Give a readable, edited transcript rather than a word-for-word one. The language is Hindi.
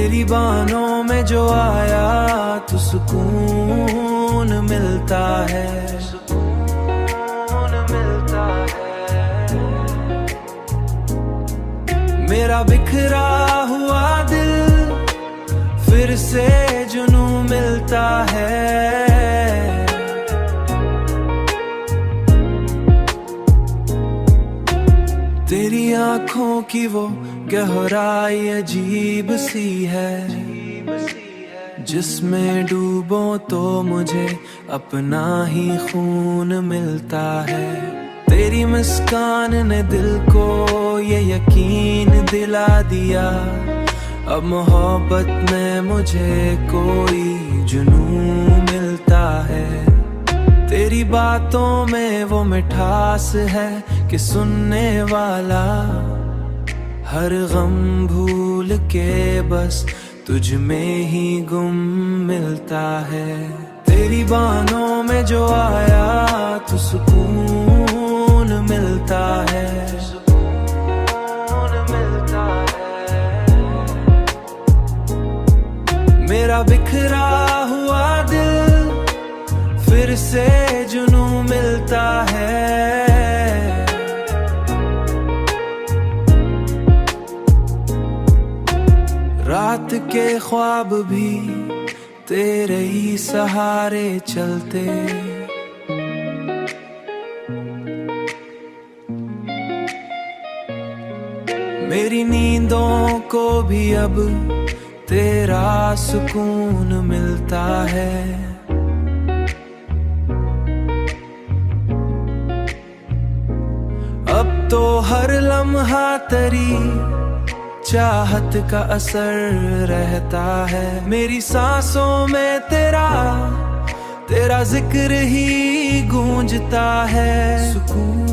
तेरी बाहों में जो आया तो सुकून मिलता है, सुकून मिलता है। मेरा बिखरा हुआ दिल फिर से जुनून मिलता है। तेरी आँखों की वो गहराई अजीब सी है, जिसमें डूबो तो मुझे अपना ही खून मिलता है। तेरी मुस्कान ने दिल को ये यकीन दिला दिया, अब मोहब्बत में मुझे कोई जुनून मिलता है। तेरी बातों में वो मिठास है कि सुनने वाला हर गम भूल के बस तुझ में ही गुम मिलता है। तेरी बाहों में जो आया तो सुकून मिलता है, सुकून मिलता है। मेरा बिखरा हुआ दिल फिर से जुनून मिलता है। रात के ख्वाब भी तेरे ही सहारे चलते, मेरी नींदों को भी अब तेरा सुकून मिलता है। अब तो हर लम्हा तेरी चाहत का असर रहता है। मेरी सांसों में तेरा जिक्र ही गूंजता है। सुकून